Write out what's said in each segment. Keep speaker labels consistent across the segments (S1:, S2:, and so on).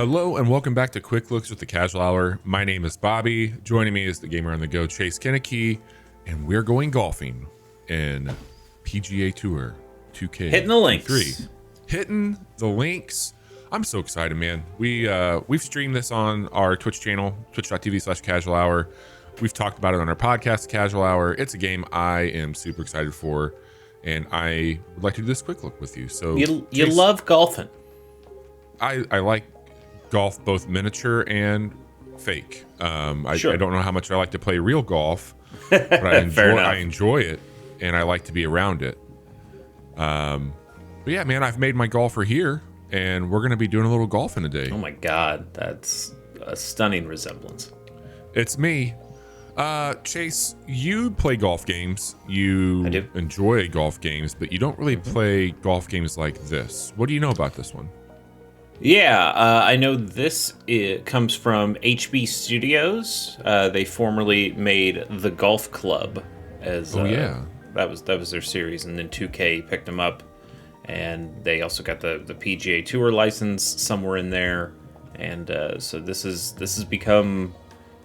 S1: Hello and welcome back to Quick Looks with the Casual Hour. My name is Bobby. Joining me is the gamer on the go, Chase Kinnicky, and we're going golfing in PGA Tour 2K.
S2: Hitting the links.
S1: Hitting the links. I'm so excited, man. We've streamed this on our Twitch channel, twitch.tv/casual hour. We've talked about it on our podcast, Casual Hour. It's a game I am super excited for, and I would like to do this quick look with you. So
S2: you
S1: Chase,
S2: love golfing.
S1: I like golf, both miniature and fake.
S2: Sure.
S1: I don't know how much I like to play real golf, but I enjoy it, and I like to be around it. But yeah, man, I've made my golfer here, and we're going to be doing a little golfing today.
S2: Oh my god, that's a stunning resemblance.
S1: It's me. Chase, you play golf games. You
S2: I do.
S1: enjoy golf games, but you don't really play golf games like this. What do you know about this one?
S2: Yeah, I know this comes from HB Studios. They formerly made the Golf Club as that was their series, and then 2K picked them up, and they also got the PGA Tour license somewhere in there, and so this has become,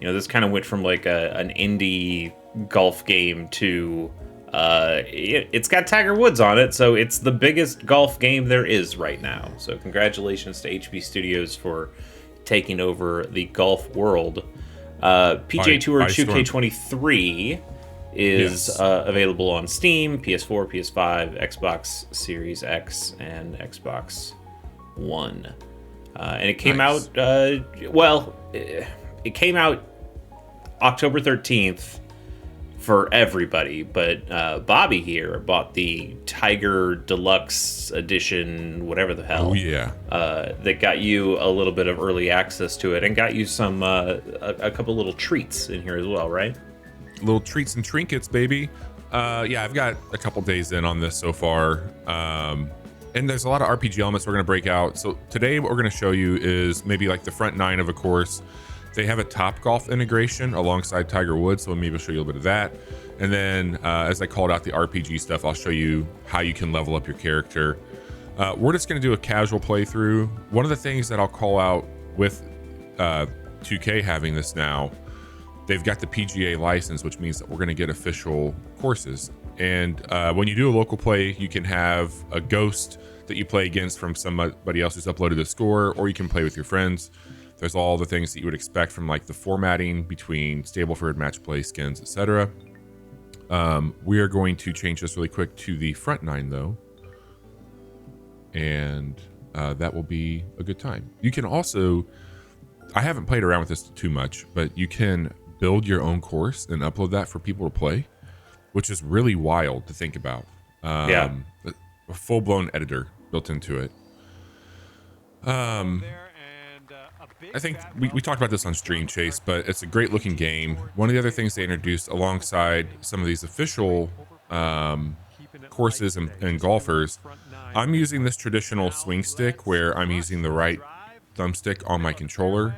S2: this kind of went from like an indie golf game to it's got Tiger Woods on it, so it's the biggest golf game there is right now. So congratulations to HB Studios for taking over the golf world. PGA Tour 2K23 is available on Steam, PS4, PS5, Xbox Series X, and Xbox One. And it came out, it came out October 13th for everybody, but Bobby here bought the Tiger Deluxe Edition, whatever the hell.
S1: Oh yeah.
S2: That got you a little bit of early access to it, and got you some a couple little treats in here as well, right?
S1: Little treats and trinkets, baby. Yeah, I've got a couple days in on this so far, and there's a lot of RPG elements we're going to break out. So today what we're going to show you is maybe like the front nine of a course. They have a Topgolf integration alongside Tiger Woods, so maybe I'll show you a little bit of that. And then, as I called out the RPG stuff, I'll show you how you can level up your character. We're just going to do a casual playthrough. One of the things that I'll call out with 2K having this now, they've got the PGA license, which means that we're going to get official courses. And when you do a local play, you can have a ghost that you play against from somebody else who's uploaded a score, or you can play with your friends. There's all the things that you would expect from like the formatting between Stableford, match play, skins, etc. We are going to change this really quick to the front nine though, and that will be a good time. You can also, I haven't played around with this too much, but you can build your own course and upload that for people to play, which is really wild to think about. A full-blown editor built into it. I think we talked about this on stream, Chase, but it's a great looking game. One of the other things they introduced alongside some of these official courses and golfers, I'm using this traditional swing stick where I'm using the right thumbstick on my controller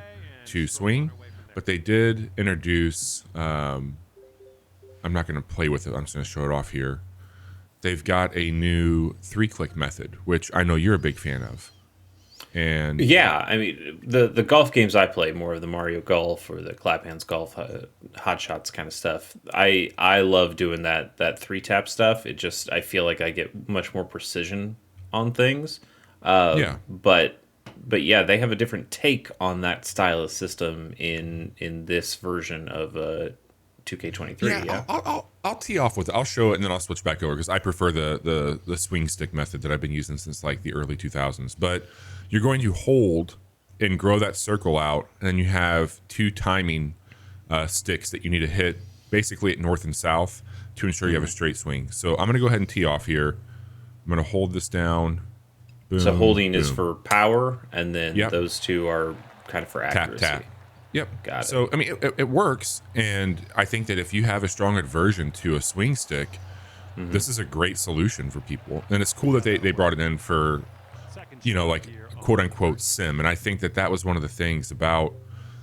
S1: to swing, but they did introduce, I'm not going to play with it, I'm just going to show it off here. They've got a new 3-click method, which I know you're a big fan of. And
S2: yeah, I mean, the golf games I play, more of the Mario Golf or the Clap Hands Golf, Hot Shots kind of stuff. I love doing that 3-tap stuff. It just, I feel like I get much more precision on things. But yeah, they have a different take on that style of system in this version of 2K23.
S1: Yeah. I'll tee off with it. I'll show it and then I'll switch back over because I prefer the swing stick method that I've been using since like the early 2000s. But you're going to hold and grow that circle out, and then you have 2 timing sticks that you need to hit basically at north and south to ensure you have a straight swing. So I'm going to go ahead and tee off here. I'm going to hold this down. Boom,
S2: so holding
S1: boom.
S2: is for power, and then those 2 are kind of for accuracy.
S1: Tap. Yep.
S2: Got it.
S1: So, I mean, it works, and I think that if you have a strong aversion to a swing stick, this is a great solution for people. And it's cool that they brought it in for, like quote-unquote sim. And I think that was one of the things about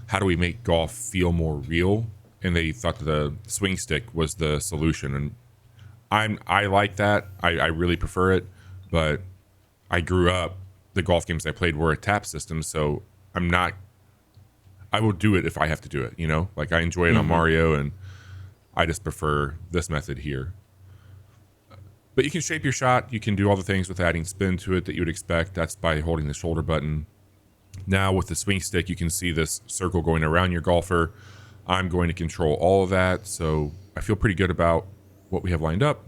S1: how do we make golf feel more real, and they thought that the swing stick was the solution. And I like that. I really prefer it, but I grew up, the golf games I played were a tap system, so I'm not. I will do it if I have to do it. You know, like I enjoy it on Mario, and I just prefer this method here. But you can shape your shot. You can do all the things with adding spin to it that you would expect. That's by holding the shoulder button. Now with the swing stick, you can see this circle going around your golfer. I'm going to control all of that, so I feel pretty good about what we have lined up.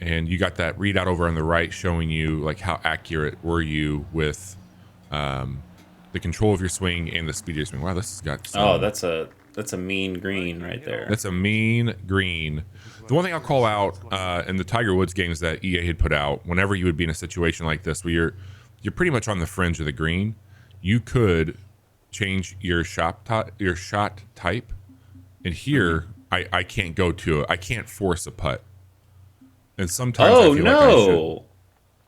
S1: And you got that readout over on the right showing you like how accurate were you with the control of your swing and the speed of your swing. Wow, this has got some,
S2: that's a mean green right there.
S1: That's a mean green. The one thing I'll call out in the Tiger Woods games that EA had put out, whenever you would be in a situation like this where you're pretty much on the fringe of the green, you could change your shot type. And here, I can't go to it. I can't force a putt. And sometimes I feel like I should.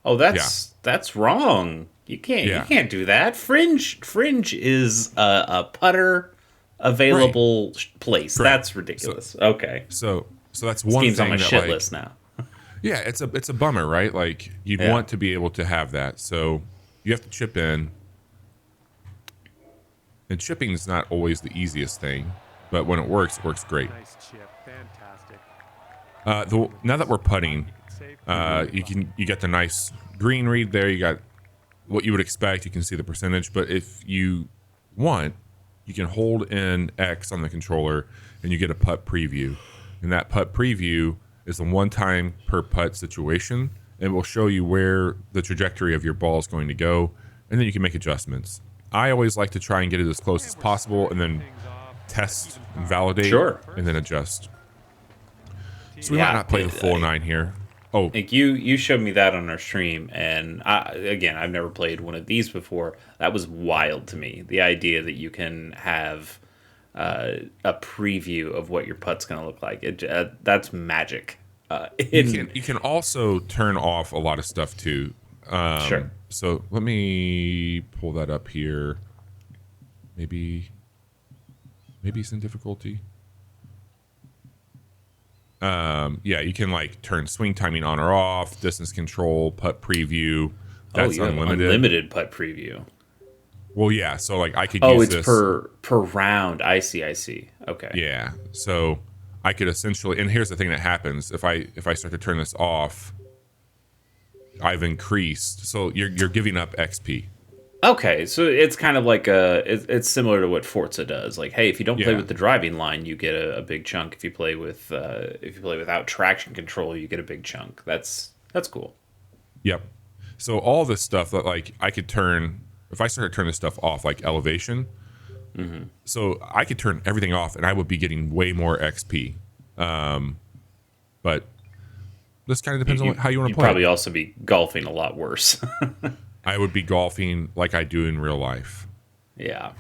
S2: Oh, that's wrong. You can't do that. Fringe is a putter available place. Correct. That's ridiculous. Okay.
S1: So that's one
S2: game's
S1: thing
S2: on my
S1: that,
S2: shit
S1: like,
S2: list now.
S1: Yeah, it's a bummer, right? Like you'd want to be able to have that. So you have to chip in. And chipping is not always the easiest thing, but when it works great.
S3: Nice chip. Fantastic.
S1: Now that we're putting, you get the nice green read there. You got what you would expect. You can see the percentage, but if you want, you can hold in X on the controller and you get a putt preview. And that putt preview is a one-time per putt situation, and will show you where the trajectory of your ball is going to go, and then you can make adjustments. I always like to try and get it as close as possible, and then test and validate, and then adjust. So we might not play the full 9 here. Oh,
S2: like you showed me that on our stream, and I've never played one of these before. That was wild to me. The idea that you can have a preview of what your putt's going to look like. That's magic.
S1: You can also turn off a lot of stuff too.
S2: Sure.
S1: So let me pull that up here. Maybe some difficulty. Yeah, you can like turn swing timing on or off, distance control, putt preview. That's
S2: unlimited putt preview.
S1: Well, yeah. So like I could use this
S2: per round. I see. Okay.
S1: Yeah. So I could essentially, and here's the thing that happens if I start to turn this off, I've increased. So you're giving up XP.
S2: Okay, so it's kind of like it's similar to what Forza does. Like, hey, if you don't play with the driving line, you get a big chunk. If you play without traction control, you get a big chunk. That's cool.
S1: Yep. So all this stuff that like I could turn, if I started to turn this stuff off, like elevation. Mm-hmm. So I could turn everything off, and I would be getting way more XP. But this kind of depends on how you want to play.
S2: You'd probably also be golfing a lot worse.
S1: I would be golfing like I do in real life.
S2: Yeah.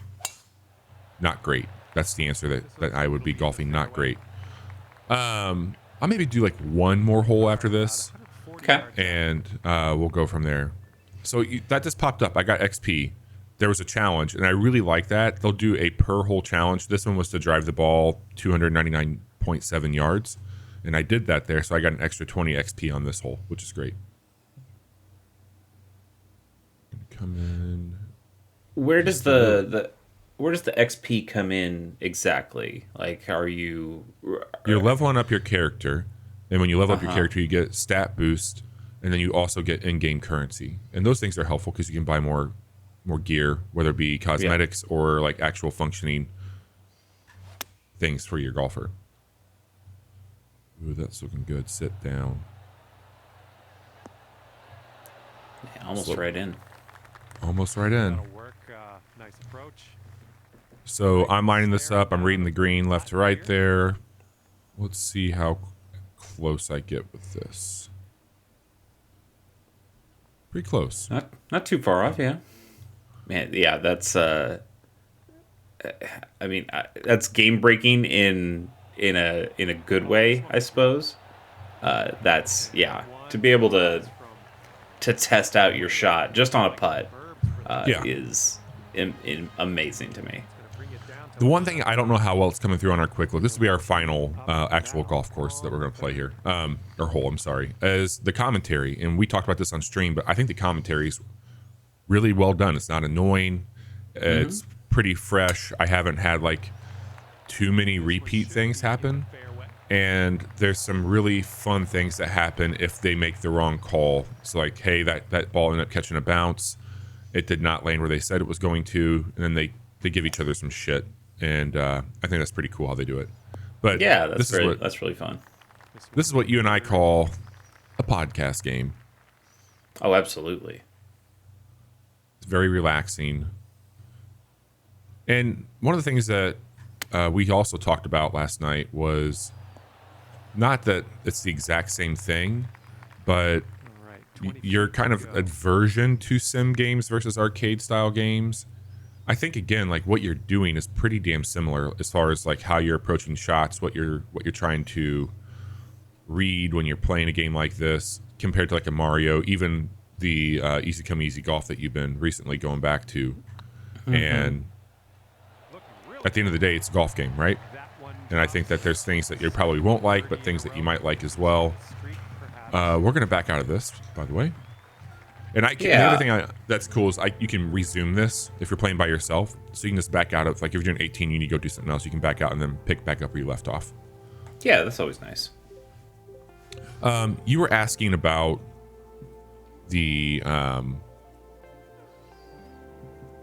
S1: Not great. That's the answer, that I would be golfing not great. I'll maybe do like one more hole after this.
S2: Okay.
S1: And we'll go from there. So that just popped up. I got XP. There was a challenge, and I really like that. They'll do a per hole challenge. This one was to drive the ball 299.7 yards. And I did that there, so I got an extra 20 XP on this hole, which is great. Come in.
S2: Where does the XP come in exactly? Like, you're
S1: leveling up your character, and when you level up your character, you get stat boost, and then you also get in-game currency, and those things are helpful because you can buy more gear, whether it be cosmetics or like actual functioning things for your golfer. Ooh, that's looking good. Sit down.
S2: Yeah, almost right in.
S1: Almost right in.
S3: Nice approach.
S1: So I'm lining this up. I'm reading the green left to right there. Let's see how close I get with this. Pretty close.
S2: Not too far off, yeah. Man, yeah, that's that's game breaking in a good way, I suppose. That's to be able to test out your shot just on a putt is amazing to me.
S1: The one thing I don't know how well it's coming through on our quick look, this will be our final actual golf course that we're going to play here, or hole, I'm sorry, is the commentary. And we talked about this on stream, but I think the commentaries really well done. It's not annoying. It's pretty fresh. I haven't had like too many repeat things happen. And there's some really fun things that happen if they make the wrong call. So like, hey, that ball ended up catching a bounce. It did not land where they said it was going to. And then they give each other some shit. And I think that's pretty cool how they do it. But
S2: yeah, that's really fun.
S1: This is what you and I call a podcast game.
S2: Oh, absolutely.
S1: It's very relaxing. And one of the things that we also talked about last night was not that it's the exact same thing, but your kind of aversion to sim games versus arcade style games. I think again, like what you're doing is pretty damn similar as far as like how you're approaching shots, what you're trying to read when you're playing a game like this compared to like a Mario, even the Easy Come Easy Golf that you've been recently going back to. And at the end of the day, it's a golf game, right? And I think that there's things that you probably won't like, but things that you might like as well. We're going to back out of this, by the way. And the other thing that's cool is you can resume this if you're playing by yourself. So you can just back out of, like if you're doing 18, you need to go do something else. You can back out and then pick back up where you left off.
S2: Yeah, that's always nice.
S1: You were asking about the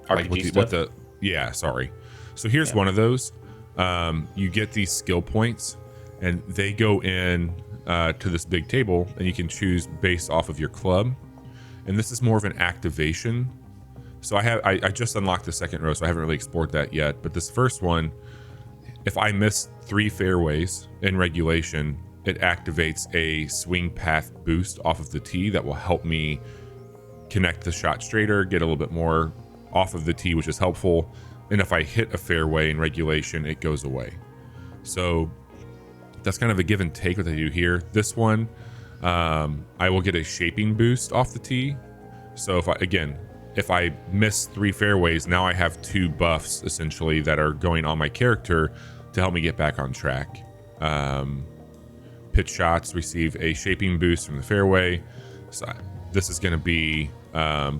S2: RPG stuff?
S1: Sorry. So here's one of those. You get these skill points, and they go in to this big table, and you can choose based off of your club. And this is more of an activation. So I just unlocked the second row, so I haven't really explored that yet. But this first one, if I miss 3 fairways in regulation, it activates a swing path boost off of the tee that will help me connect the shot straighter, get a little bit more off of the tee, which is helpful. And if I hit a fairway in regulation, it goes away. So that's kind of a give and take what they do here. This one, I will get a shaping boost off the tee. So if I miss 3 fairways, now I have 2 buffs essentially that are going on my character to help me get back on track. Pitch shots receive a shaping boost from the fairway. So this is going to be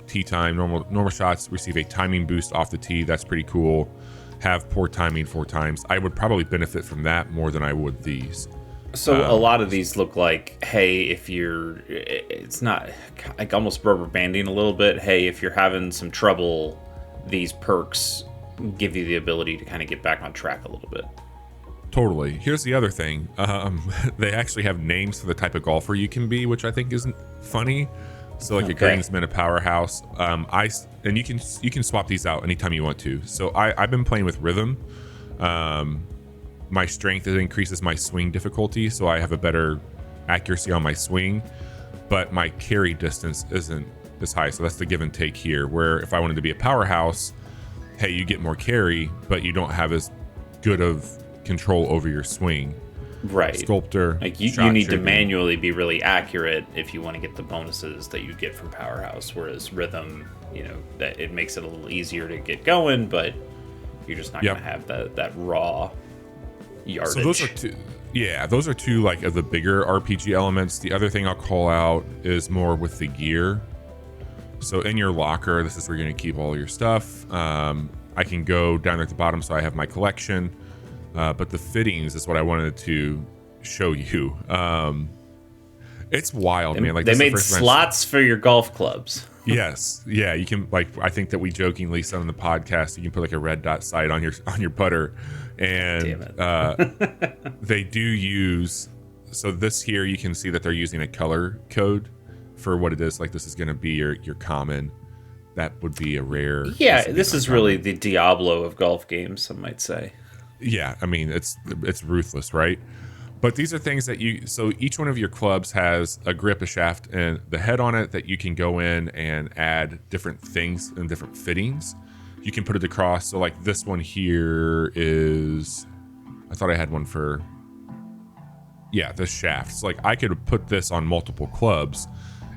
S1: tee time. Normal shots receive a timing boost off the tee. That's pretty cool. Have poor timing 4 times. I would probably benefit from that more than I would these.
S2: So a lot of these look like, hey, it's not like almost rubber banding a little bit. Hey, if you're having some trouble, these perks give you the ability to kind of get back on track a little bit.
S1: Totally. Here's the other thing. They actually have names for the type of golfer you can be, which I think isn't funny. So like a greensman, a powerhouse. And you can swap these out anytime you want to. So I've been playing with rhythm. My strength, it increases my swing difficulty, so I have a better accuracy on my swing, but my carry distance isn't as high. So that's the give and take here, where if I wanted to be a powerhouse, hey, you get more carry, but you don't have as good of control over your swing.
S2: Right.
S1: Sculptor.
S2: Like you need to manually be really accurate if you want to get the bonuses that you get from powerhouse, whereas rhythm, that it makes it a little easier to get going, but you're just not going to have that raw yardage.
S1: So those are two like of the bigger RPG elements. The other thing I'll call out is more with the gear. So in your locker, this is where you're going to keep all your stuff. I can go down there at the bottom, so I have my collection. But the fittings is what I wanted to show you. It's wild, man. Like
S2: they made slots for your golf clubs.
S1: Yes, yeah. You can I think that we jokingly said on the podcast, you can put like a red dot sight on your putter, and they do use. So this here, you can see that they're using a color code for what it is. Like this is going to be your common. That would be a rare.
S2: Yeah, this is really the Diablo of golf games, some might say.
S1: Yeah, I mean it's ruthless, right? But these are things that so each one of your clubs has a grip, a shaft, and the head on it that you can go in and add different things and different fittings. You can put it across. So like this one here is, I thought I had one for, this shaft. So like I could put this on multiple clubs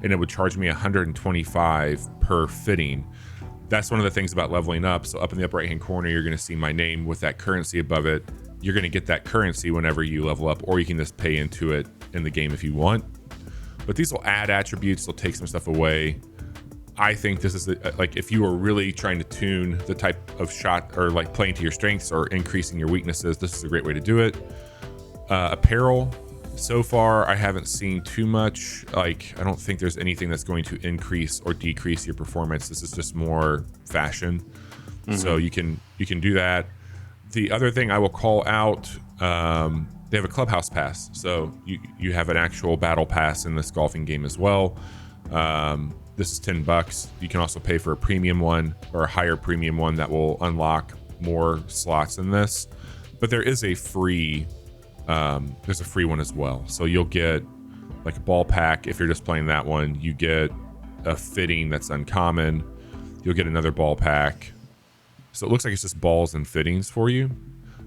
S1: and it would charge me $125 per fitting. That's one of the things about leveling up. So up in the upper right hand corner, you're going to see my name with that currency above it. You're going to get that currency whenever you level up, or you can just pay into it in the game if you want. But these will add attributes. They'll take some stuff away. I think this is like if you are really trying to tune the type of shot or like playing to your strengths or increasing your weaknesses, this is a great way to do it. Apparel, so far I haven't seen too much. Like I don't think there's anything that's going to increase or decrease your performance. This is just more fashion. So you can do that. The other thing I will call out, they have a clubhouse pass, so you have an actual battle pass in this golfing game as well. This is $10. You can also pay for a premium one or a higher premium one that will unlock more slots in this. But there is a free, there's a free one as well. So you'll get like a ball pack if you're just playing that one. You get a fitting that's uncommon. You'll get another ball pack. So it looks like it's just balls and fittings for you.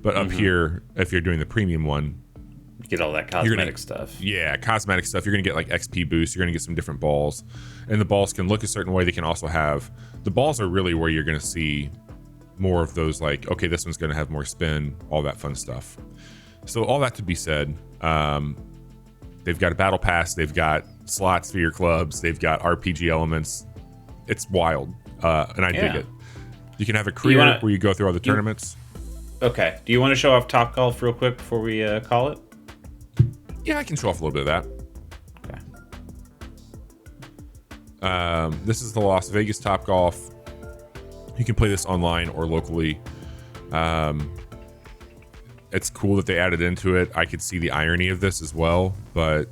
S1: But up here, if you're doing the premium one,
S2: you get all that cosmetic stuff.
S1: Yeah, cosmetic stuff. You're going to get like XP boost. You're going to get some different balls. And the balls can look a certain way. They can also have... The balls are really where you're going to see more of those like, okay, this one's going to have more spin, all that fun stuff. So all that to be said, they've got a battle pass. They've got slots for your clubs. They've got RPG elements. It's wild. And I dig it. You can have a career where you go through all the tournaments.
S2: Okay. Do you want to show off Topgolf real quick before we call it?
S1: Yeah, I can show off a little bit of that. Okay. This is the Las Vegas Topgolf. You can play this online or locally. It's cool that they added into it. I could see the irony of this as well, but...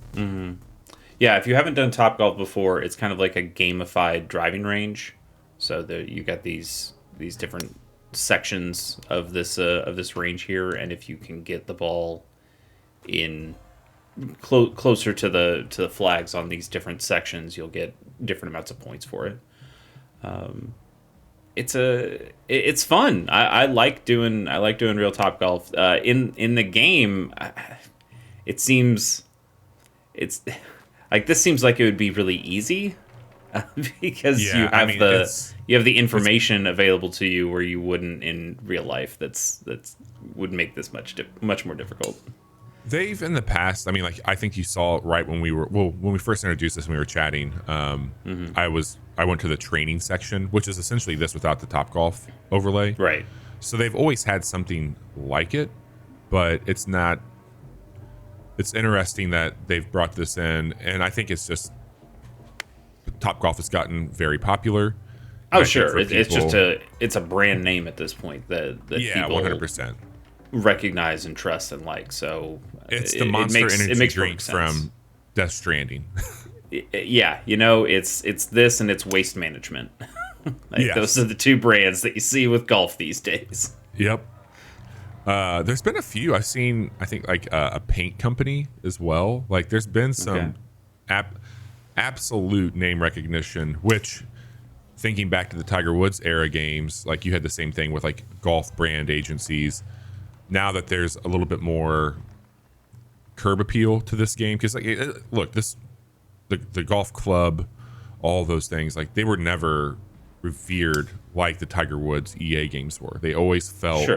S2: Yeah, if you haven't done Topgolf before, it's kind of like a gamified driving range. So you got these different sections of this range here, and if you can get the ball in closer to the flags on these different sections, you'll get different amounts of points for it. It's fun. I like doing real Topgolf. In the game, it seems it's like this seems like it would be really easy. Because you have the information available to you where you wouldn't in real life. That's would make this much more difficult.
S1: They've in the past. I mean, like I think you saw it right when we first introduced this and we were chatting. I went to the training section, which is essentially this without the Topgolf overlay.
S2: Right.
S1: So they've always had something like it, but it's not. It's interesting that they've brought this in, and I think it's just. Topgolf has gotten very popular.
S2: Oh, sure. It's a brand name at this point that people
S1: 100%
S2: recognize and trust and like. So
S1: it's the Monster Energy drink from Death Stranding.
S2: Yeah, it's this and it's Waste Management. Those are the two brands that you see with golf these days.
S1: Yep. There's been a few I've seen. I think like a paint company as well. Like there's been some absolute name recognition, which thinking back to the Tiger Woods era games, like you had the same thing with like golf brand agencies. Now that there's a little bit more curb appeal to this game, because like look, the golf club, all those things, like they were never revered like the Tiger Woods EA games were. They always felt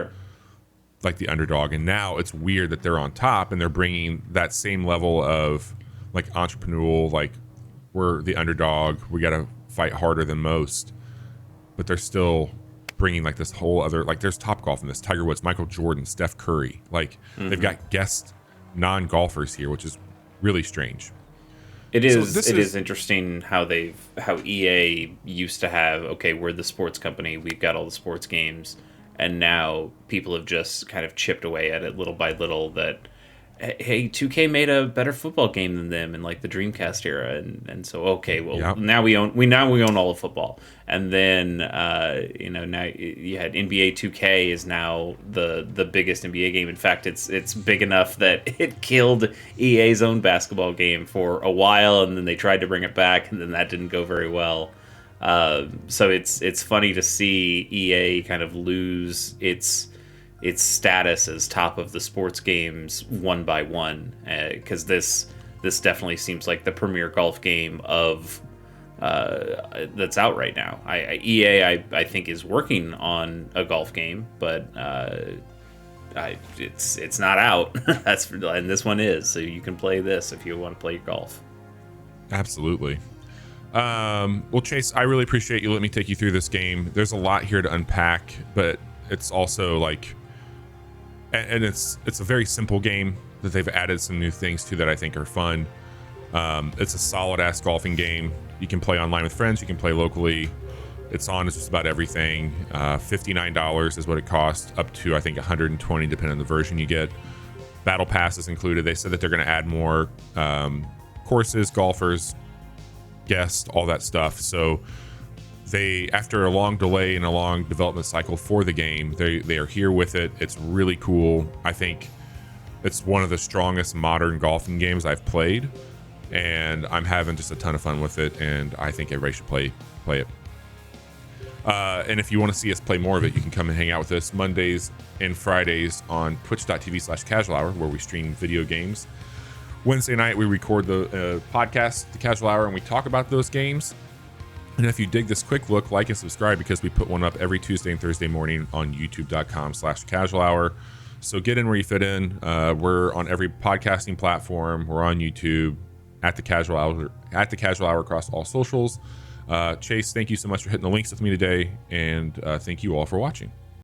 S1: like the underdog, and now it's weird that they're on top and they're bringing that same level of like entrepreneurial, like we're the underdog, we gotta fight harder than most, but they're still bringing like this whole other, like there's Topgolf in this, Tiger Woods, Michael Jordan, Steph Curry, like they've got guest non-golfers here, which is really strange.
S2: It is interesting how EA used to have, okay, we're the sports company, we've got all the sports games, and now people have just kind of chipped away at it little by little that, hey, 2K made a better football game than them in like the Dreamcast era, and so okay, well now we own all of football, and then now you had NBA 2K is now the biggest NBA game. In fact, it's big enough that it killed EA's own basketball game for a while, and then they tried to bring it back, and then that didn't go very well. So it's funny to see EA kind of lose its status as top of the sports games one by one, because this definitely seems like the premier golf game of that's out right now. EA I think is working on a golf game, but it's not out. And this one is, so you can play this if you want to play golf.
S1: Absolutely. Well, Chase, I really appreciate you letting me take you through this game. There's a lot here to unpack, but it's also like, and it's a very simple game that they've added some new things to that I think are fun. It's a solid ass golfing game. You can play online with friends. You can play locally. It's on just about everything. $59 is what it costs, up to I think $120 depending on the version you get. Battle Pass is included. They said that they're going to add more courses, golfers, guests, all that stuff. So they, after a long delay and a long development cycle for the game, they are here with it. It's really cool. I think it's one of the strongest modern golfing games I've played, and I'm having just a ton of fun with it, and I think everybody should play it. And if you want to see us play more of it, you can come and hang out with us Mondays and Fridays on twitch.tv/casual hour, where we stream video games. Wednesday night, we record the podcast, The Casual Hour, and we talk about those games. And if you dig this quick look, like and subscribe, because we put one up every Tuesday and Thursday morning on youtube.com/casual hour. So get in where you fit in. We're on every podcasting platform. We're on YouTube, at the Casual Hour across all socials. Chase, thank you so much for hitting the links with me today, and thank you all for watching.